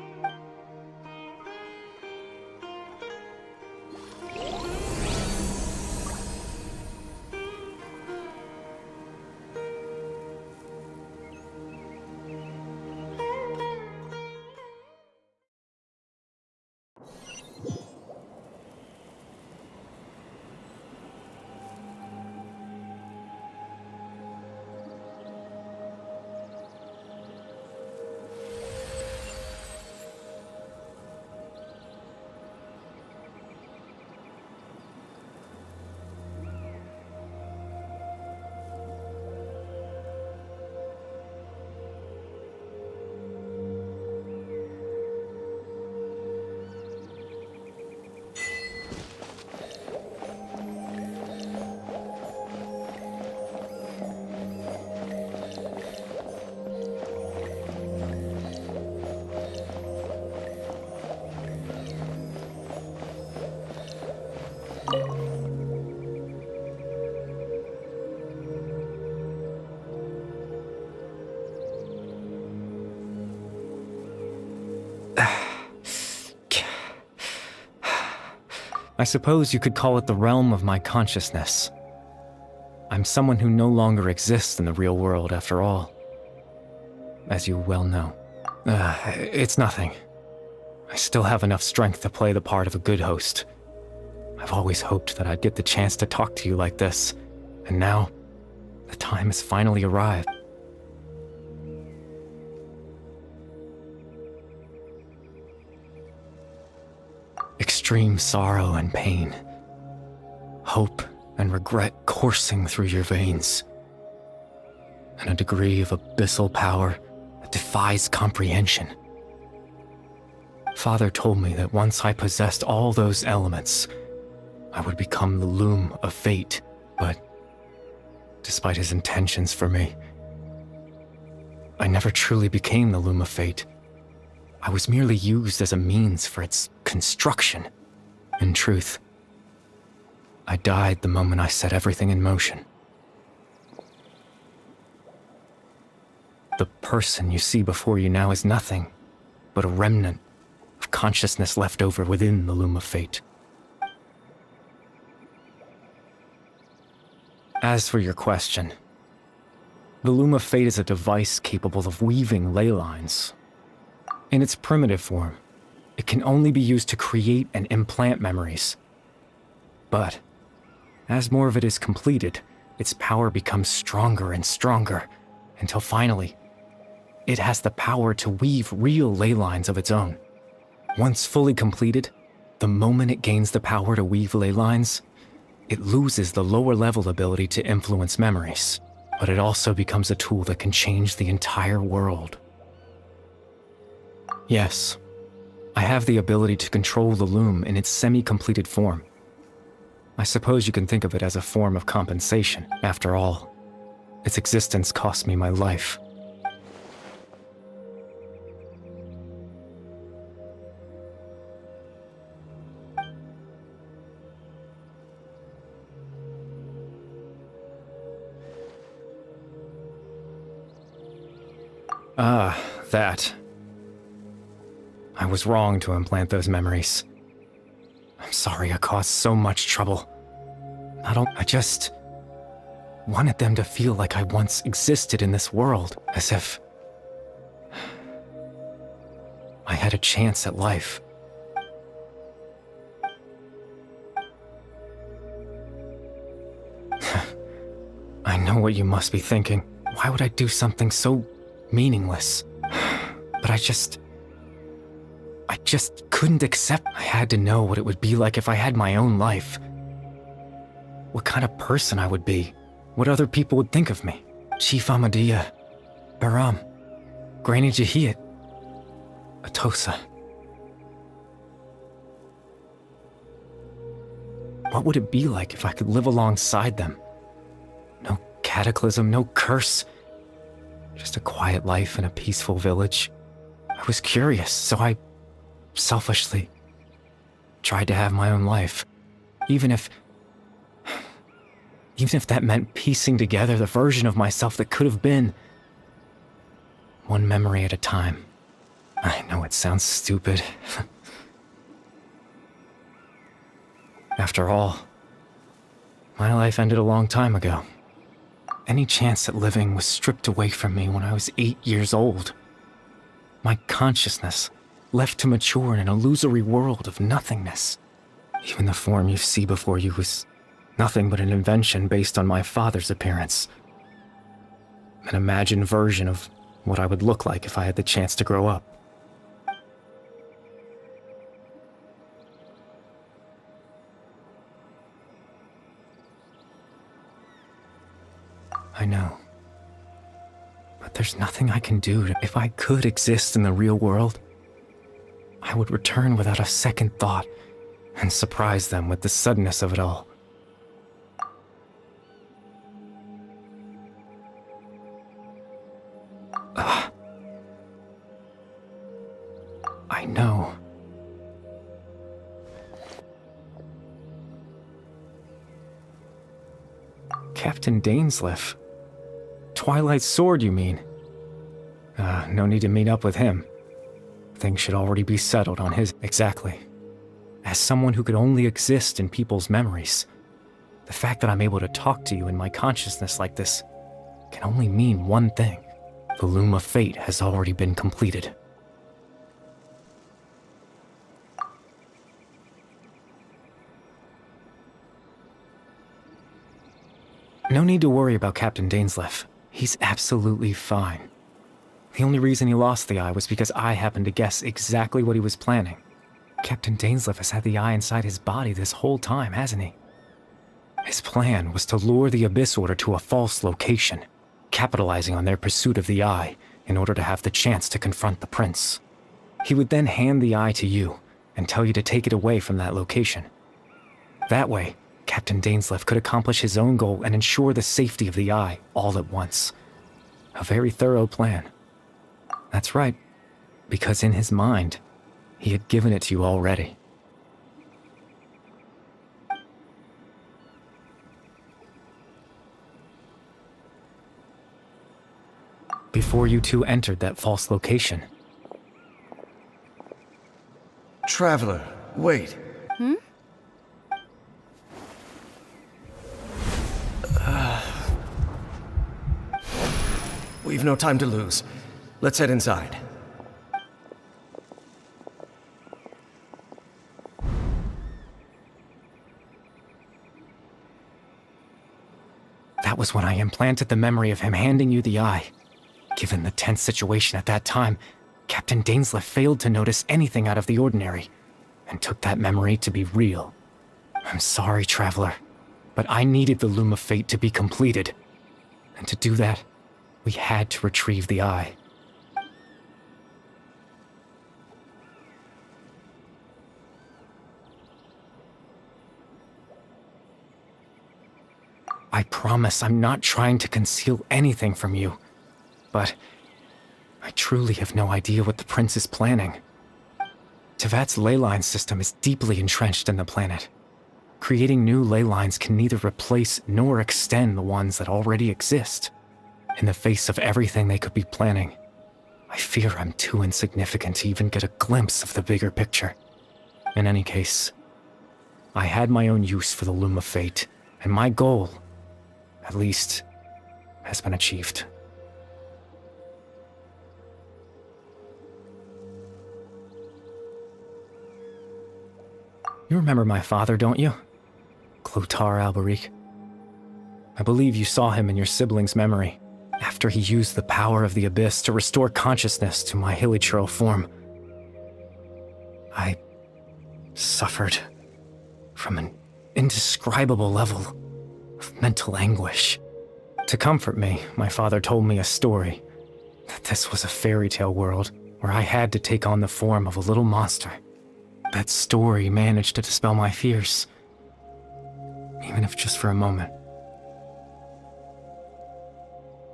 I suppose you could call it the realm of my consciousness. I'm someone who no longer exists in the real world, after all. As you well know. It's nothing. I still have enough strength to play the part of a good host. I've always hoped that I'd get the chance to talk to you like this, and now, the time has finally arrived. Extreme sorrow and pain. Hope and regret coursing through your veins. And a degree of abyssal power that defies comprehension. Father told me that once I possessed all those elements, I would become the loom of fate, but despite his intentions for me, I never truly became the loom of fate. I was merely used as a means for its construction. In truth, I died the moment I set everything in motion. The person you see before you now is nothing but a remnant of consciousness left over within the loom of fate. As for your question, the loom of fate is a device capable of weaving ley lines. In its primitive form, it can only be used to create and implant memories. But, as more of it is completed, its power becomes stronger and stronger, until finally, it has the power to weave real ley lines of its own. Once fully completed, the moment it gains the power to weave ley lines, it loses the lower level ability to influence memories, but it also becomes a tool that can change the entire world. Yes, I have the ability to control the loom in its semi-completed form. I suppose you can think of it as a form of compensation. After all, its existence cost me my life. That. I was wrong to implant those memories. I'm sorry I caused so much trouble. I just wanted them to feel like I once existed in this world, as if I had a chance at life. I know what you must be thinking. Why would I do something so meaningless? But I just couldn't accept. I had to know what it would be like if I had my own life. What kind of person I would be. What other people would think of me. Chief Ahmadiyya, Baram, Granny Jahiyat, Atosa. What would it be like if I could live alongside them? No cataclysm, no curse. Just a quiet life in a peaceful village. I was curious, so I selfishly tried to have my own life. Even if that meant piecing together the version of myself that could have been. One memory at a time. I know it sounds stupid. After all, my life ended a long time ago. Any chance at living was stripped away from me when I was 8 years old. My consciousness left to mature in an illusory world of nothingness. Even the form you see before you was nothing but an invention based on my father's appearance. An imagined version of what I would look like if I had the chance to grow up. I know. But there's nothing I can do. If I could exist in the real world, I would return without a second thought and surprise them with the suddenness of it all. I know. Captain Dainsleif. Twilight Sword, you mean? No need to meet up with him. Things should already be settled on his... Exactly. as someone who could only exist in people's memories. The fact that I'm able to talk to you in my consciousness like this can only mean one thing. The loom of fate has already been completed. No need to worry about Captain Dainsleif. He's absolutely fine. The only reason he lost the eye was because I happened to guess exactly what he was planning. Captain Dainsleif has had the eye inside his body this whole time, hasn't he? His plan was to lure the Abyss Order to a false location, capitalizing on their pursuit of the eye in order to have the chance to confront the prince. He would then hand the eye to you and tell you to take it away from that location. That way, Captain Dainsleif could accomplish his own goal and ensure the safety of the eye all at once. A very thorough plan. That's right, because in his mind, he had given it to you already. Before you two entered that false location. Traveler, wait. We've no time to lose. Let's head inside. That was when I implanted the memory of him handing you the eye. Given the tense situation at that time, Captain Dainsleif failed to notice anything out of the ordinary, and took that memory to be real. I'm sorry, Traveler, but I needed the Loom of Fate to be completed. And to do that, we had to retrieve the eye. I promise I'm not trying to conceal anything from you, but I truly have no idea what the prince is planning. Tevat's ley line system is deeply entrenched in the planet. Creating new ley lines can neither replace nor extend the ones that already exist. In the face of everything they could be planning, I fear I'm too insignificant to even get a glimpse of the bigger picture. In any case, I had my own use for the Loom of Fate, and my goal, at least, has been achieved. You remember my father, don't you? Clotar Alberic. I believe you saw him in your sibling's memory, after he used the power of the Abyss to restore consciousness to my hilichurl form. I suffered from an indescribable level of mental anguish. To comfort me, my father told me a story, that this was a fairy tale world where I had to take on the form of a little monster. That story managed to dispel my fears, even if just for a moment.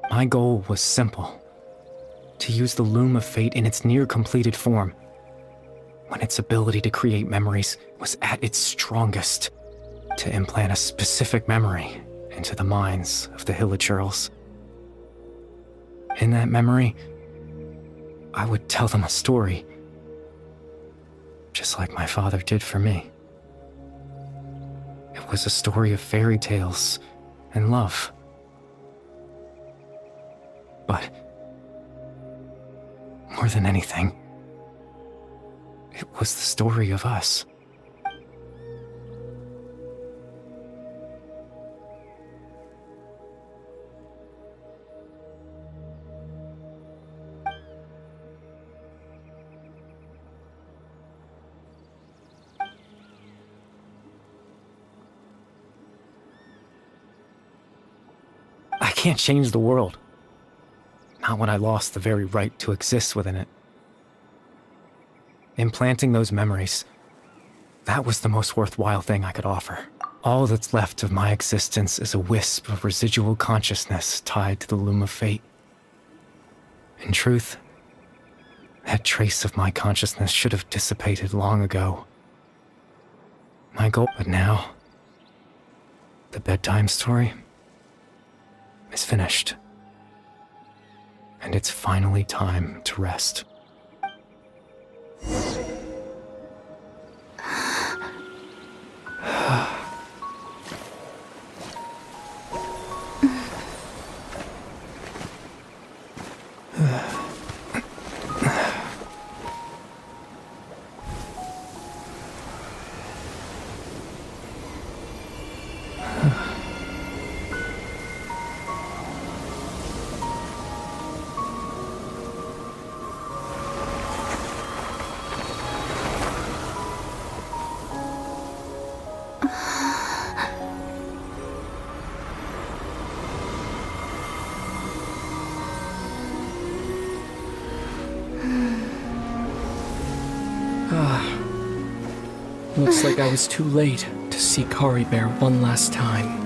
My goal was simple, to use the Loom of Fate in its near-completed form, when its ability to create memories was at its strongest, to implant a specific memory into the minds of the hilichurls. In that memory, I would tell them a story, just like my father did for me. It was a story of fairy tales and love. But more than anything, it was the story of us. I can't change the world. Not when I lost the very right to exist within it. Implanting those memories, that was the most worthwhile thing I could offer. All that's left of my existence is a wisp of residual consciousness tied to the Loom of Fate. In truth, that trace of my consciousness should have dissipated long ago. My goal, but now, the bedtime story is finished. And it's finally time to rest. Looks like I was too late to see Kari Bear one last time.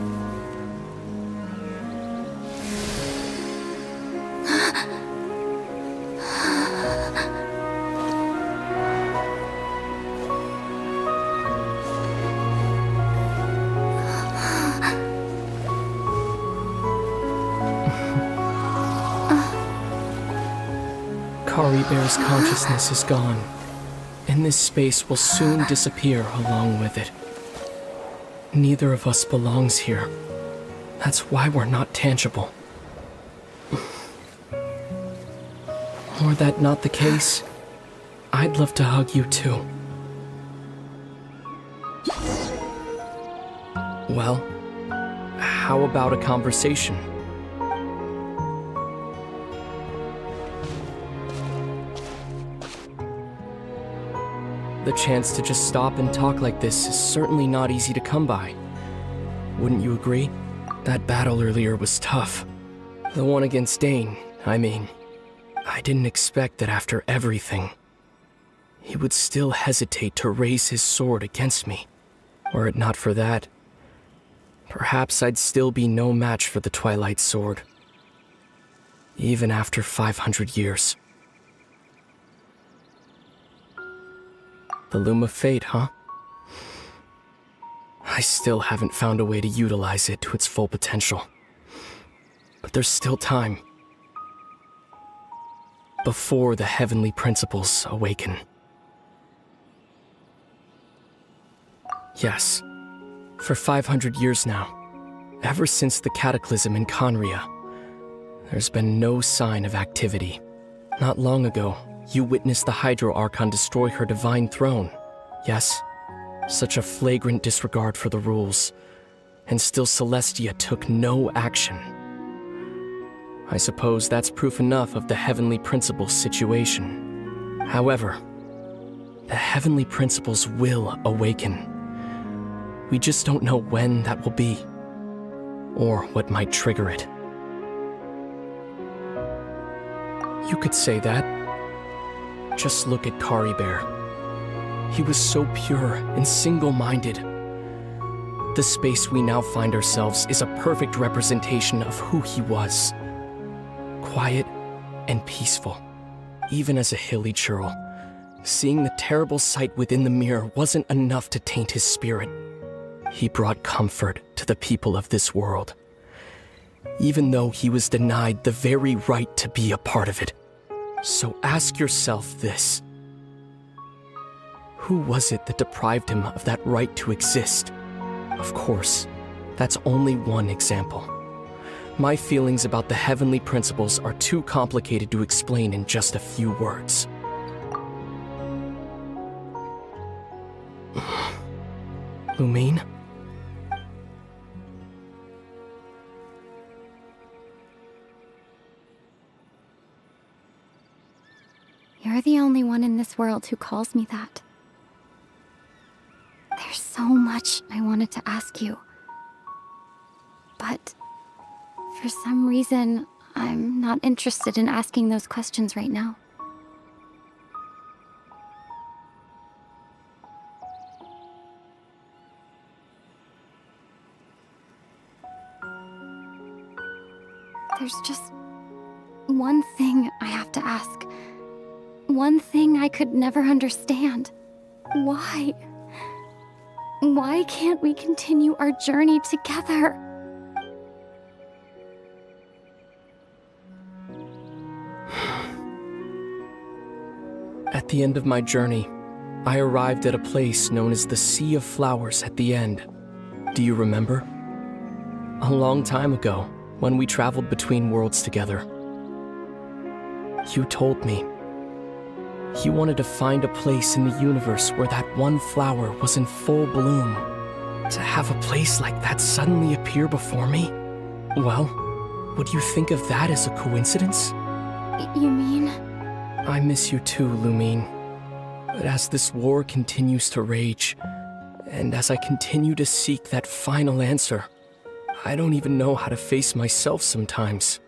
Kari Bear's consciousness is gone, and this space will soon disappear along with it. Neither of us belongs here. That's why we're not tangible. Were that not the case, I'd love to hug you too. Well, how about a conversation? The chance to just stop and talk like this is certainly not easy to come by. Wouldn't you agree? That battle earlier was tough. The one against Dane, I mean. I didn't expect that after everything, he would still hesitate to raise his sword against me. Were it not for that, perhaps I'd still be no match for the Twilight Sword. Even after 500 years. The Loom of Fate, huh? I still haven't found a way to utilize it to its full potential. But there's still time. Before the heavenly principles awaken. Yes, for 500 years now, ever since the cataclysm in Akhirnya, there's been no sign of activity. Not long ago, you witnessed the Hydro Archon destroy her divine throne, yes? Such a flagrant disregard for the rules, and still Celestia took no action. I suppose that's proof enough of the Heavenly Principles situation. However, the Heavenly Principles will awaken. We just don't know when that will be, or what might trigger it. You could say that. Just look at Kari Bear. He was so pure and single-minded. The space we now find ourselves is a perfect representation of who he was. Quiet and peaceful, even as a hilly churl. Seeing the terrible sight within the mirror wasn't enough to taint his spirit. He brought comfort to the people of this world, even though he was denied the very right to be a part of it. So ask yourself this. Who was it that deprived him of that right to exist? Of course, that's only one example. My feelings about the Heavenly Principles are too complicated to explain in just a few words. Lumine? You're the only one in this world who calls me that. There's so much I wanted to ask you. But for some reason, I'm not interested in asking those questions right now. There's just one thing I have to ask. One thing I could never understand. Why? Why can't we continue our journey together? At the end of my journey, I arrived at a place known as the Sea of Flowers at the end. Do you remember? A long time ago, when we traveled between worlds together. You told me you wanted to find a place in the universe where that one flower was in full bloom. To have a place like that suddenly appear before me? Well, would you think of that as a coincidence? You mean? I miss you too, Lumine. But as this war continues to rage, and as I continue to seek that final answer, I don't even know how to face myself sometimes.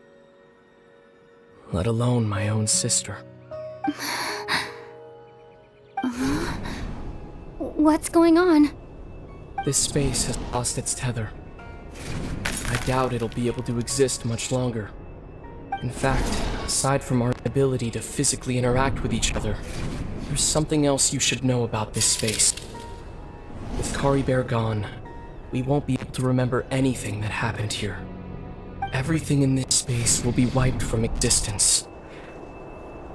Let alone my own sister. What's going on? This space has lost its tether. I doubt it'll be able to exist much longer. In fact, aside from our ability to physically interact with each other, there's something else you should know about this space. With Kari Bear gone, we won't be able to remember anything that happened here. Everything in this space will be wiped from existence,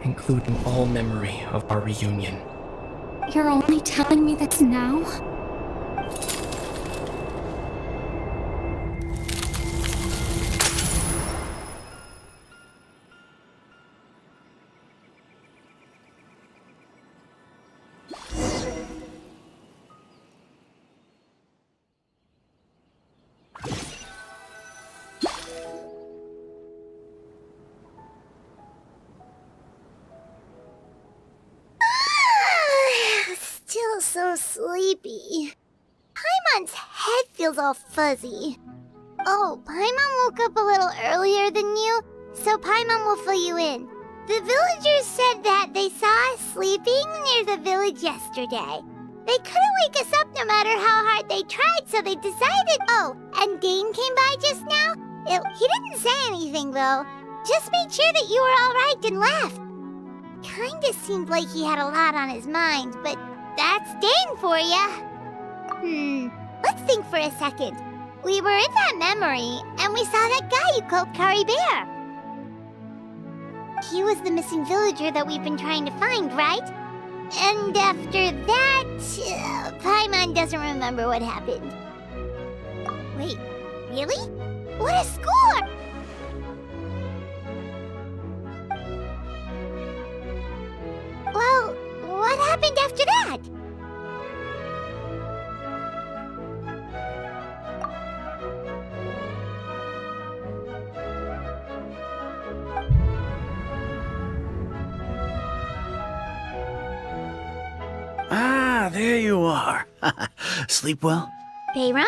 including all memory of our reunion. You're only telling me this now? Still so sleepy. Paimon's head feels all fuzzy. Oh, Paimon woke up a little earlier than you, so Paimon will fill you in. The villagers said that they saw us sleeping near the village yesterday. They couldn't wake us up no matter how hard they tried, so they decided... Oh, and Dane came by just now? He didn't say anything, though. Just made sure that you were all right and left. Kinda seemed like he had a lot on his mind, but that's Dane for ya. Let's think for a second. We were in that memory, and we saw that guy you called Kari Bear. He was the missing villager that we've been trying to find, right? And after that, Paimon doesn't remember what happened. Wait, really? What a score! Well, what happened after that? Ah, there you are. Sleep well? Bayram,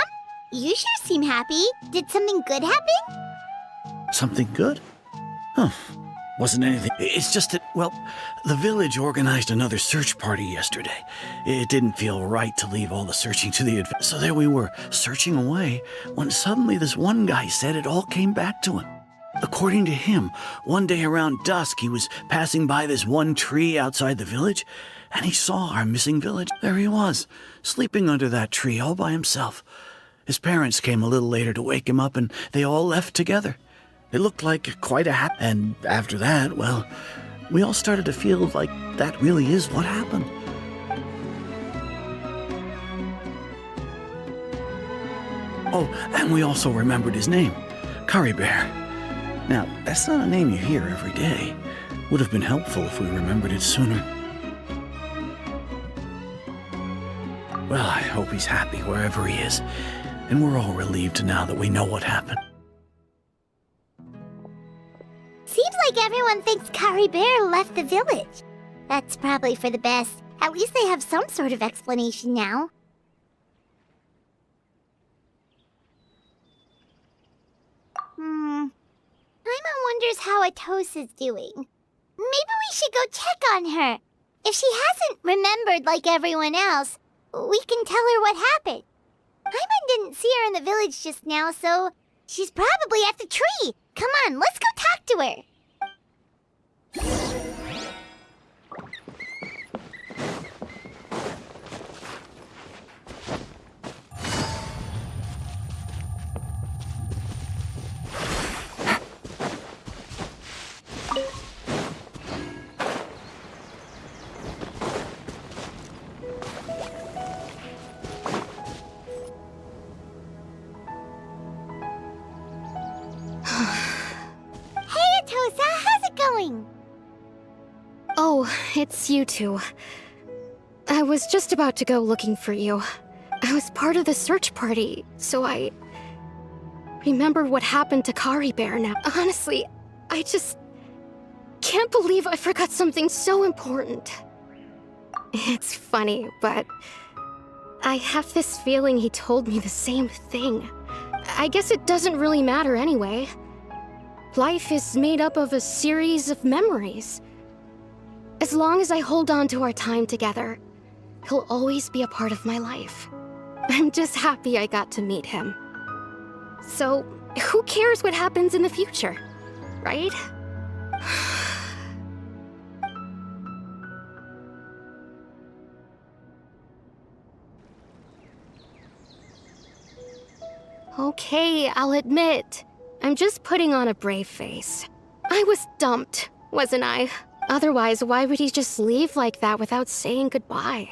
you sure seem happy. Did something good happen? Something good? Huh. Wasn't anything. It's just that, well, the village organized another search party yesterday. It didn't feel right to leave all the searching to the advance. So there we were, searching away, when suddenly this one guy said it all came back to him. According to him, one day around dusk, he was passing by this one tree outside the village, and he saw our missing village. There he was, sleeping under that tree all by himself. His parents came a little later to wake him up, and they all left together. It looked like quite a And after that, well, we all started to feel like that really is what happened. Oh, and we also remembered his name, Kari Bear. Now, that's not a name you hear every day. Would have been helpful if we remembered it sooner. Well, I hope he's happy wherever he is, and we're all relieved now that we know what happened. Seems like everyone thinks Kari Bear left the village. That's probably for the best. At least they have some sort of explanation now. Paimon wonders how Atosa's doing. Maybe we should go check on her. If she hasn't remembered like everyone else, we can tell her what happened. Paimon didn't see her in the village just now, so she's probably at the tree. Come on, let's go talk to her. Oh, it's you two. I was just about to go looking for you. I was part of the search party, so I remembered what happened to Kari Bear now. Honestly, I just can't believe I forgot something so important. It's funny, but I have this feeling he told me the same thing. I guess it doesn't really matter anyway. Life is made up of a series of memories. As long as I hold on to our time together, He'll always be a part of my life. I'm just happy I got to meet him. So, who cares what happens in the future, right? Okay, I'll admit, I'm just putting on a brave face. I was dumped, wasn't I? Otherwise, why would he just leave like that without saying goodbye?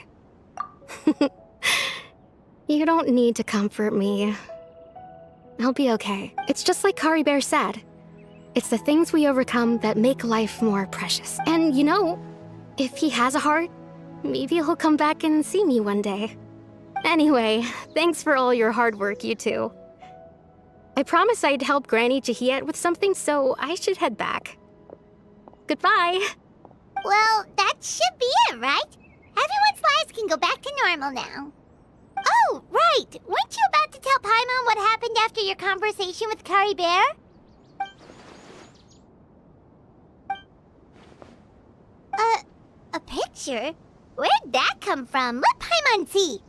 You don't need to comfort me. I'll be okay. It's just like Kari Bear said. It's the things we overcome that make life more precious. And you know, if he has a heart, maybe he'll come back and see me one day. Anyway, thanks for all your hard work, you two. I promised I'd help Granny Jahiet with something, so I should head back. Goodbye. Well, that should be it, right? Everyone's lives can go back to normal now. Oh, right! Weren't you about to tell Paimon what happened after your conversation with Kari Bear? A picture? Where'd that come from? Let Paimon see.